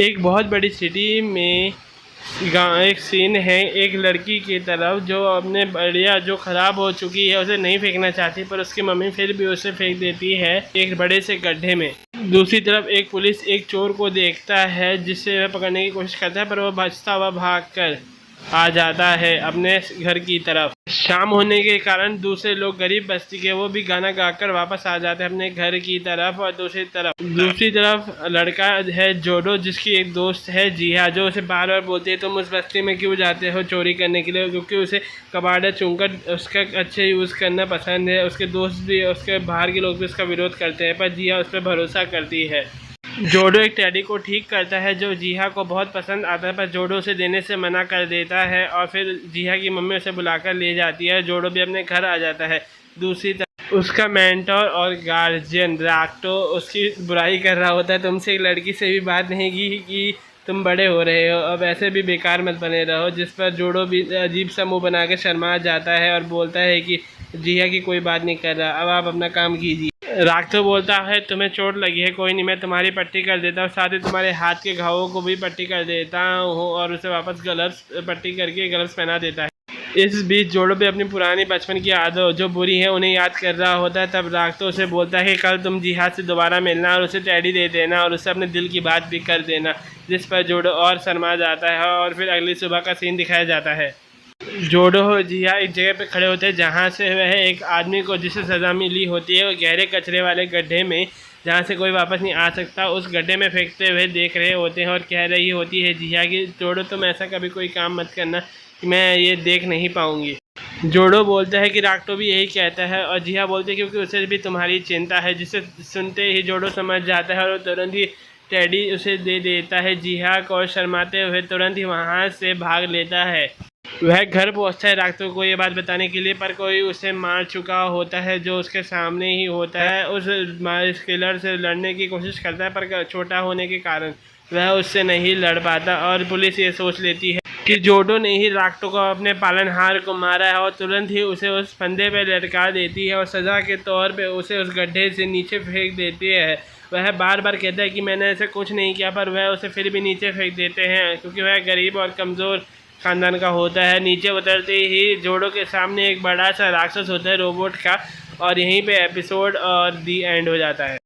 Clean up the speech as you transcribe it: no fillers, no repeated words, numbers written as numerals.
एक बहुत बड़ी सिटी में एक सीन है। एक लड़की की तरफ जो अपने बढ़िया जो ख़राब हो चुकी है उसे नहीं फेंकना चाहती, पर उसकी मम्मी फिर भी उसे फेंक देती है एक बड़े से गड्ढे में। दूसरी तरफ एक पुलिस एक चोर को देखता है जिससे वह पकड़ने की कोशिश करता है, पर वह बचता हुआ भागकर आ जाता है अपने घर की तरफ। शाम होने के कारण दूसरे लोग गरीब बस्ती के वो भी गाना गाकर वापस आ जाते हैं अपने घर की तरफ। और दूसरी तरफ लड़का है जोडो, जिसकी एक दोस्त है जिया, जो उसे बार बार बोलती है तुम उस बस्ती में क्यों जाते हो चोरी करने के लिए, क्योंकि उसे कबाड़ा चुनकर उसका अच्छे यूज़ करना पसंद है। उसके दोस्त भी, उसके बाहर के लोग भी उसका विरोध करते हैं, पर जिया उस पर भरोसा करती है। जोडो एक टेडी को ठीक करता है जो जिया को बहुत पसंद आता है, पर जोडो उसे देने से मना कर देता है और फिर जिया की मम्मी उसे बुलाकर ले जाती है। जोडो भी अपने घर आ जाता है। दूसरी तरफ उसका मेंटोर और गार्जियन राक्टो उसकी बुराई कर रहा होता है, तुमसे एक लड़की से भी बात नहीं की कि तुम बड़े हो रहे हो, अब ऐसे भी बेकार मत बने रहो। जिस पर जोडो भी अजीब सा मुँह बना के शर्मा जाता है और बोलता है कि जिया की कोई बात नहीं कर रहा, अब आप अपना काम कीजिए। राक्टो बोलता है तुम्हें चोट लगी है, कोई नहीं, मैं तुम्हारी पट्टी कर देता हूँ, साथ ही तुम्हारे हाथ के घावों को भी पट्टी कर देता हूँ। और उसे वापस ग्लव्स पट्टी करके ग्लव्स पहना देता है। इस बीच जोडो भी अपनी पुरानी बचपन की आदत जो बुरी है उन्हें याद कर रहा होता है। तब राक्टो उसे बोलता है कि कल तुम जिहाद से दोबारा मिलना और उसे टेडी दे देना और उसे अपने दिल की बात भी कर देना। जिस पर जोडो और शर्मा जाता है और फिर अगली सुबह का सीन दिखाया जाता है। जोडो और जिया एक जगह पे खड़े होते हैं जहाँ से वह एक आदमी को जिसे सज़ा मिली होती है वो गहरे कचरे वाले गड्ढे में, जहाँ से कोई वापस नहीं आ सकता, उस गड्ढे में फेंकते हुए देख रहे होते हैं। और कह रही होती है जिया कि जोडो तुम ऐसा कभी कोई काम मत करना कि मैं ये देख नहीं पाऊँगी। जोडो बोलता है कि राक्टो भी यही कहता है और जिया बोलती है क्योंकि उसे भी तुम्हारी चिंता है। जिसे सुनते ही जोडो समझ जाता है और तुरंत ही टेडी उसे दे देता है। जिया को शर्माते हुए तुरंत ही वहाँ से भाग लेता है। वह घर पहुंचता है राक्टो को ये बात बताने के लिए, पर कोई उसे मार चुका होता है जो उसके सामने ही होता है। उस किलर से लड़ने की कोशिश करता है, पर छोटा होने के कारण वह उससे नहीं लड़ पाता। और पुलिस ये सोच लेती है कि जोडो ने ही राक्टो को अपने पालनहार को मारा है और तुरंत ही उसे उस फंदे पर लटका देती है और सज़ा के तौर पे उसे उस गड्ढे से नीचे फेंक देती है। वह बार बार कहता है कि मैंने ऐसे कुछ नहीं किया, पर वह उसे फिर भी नीचे फेंक देते हैं क्योंकि वह गरीब और कमज़ोर खानदान का होता है। नीचे उतरते ही जोडो के सामने एक बड़ा सा राक्षस होता है रोबोट का, और यहीं पे एपिसोड और दी एंड हो जाता है।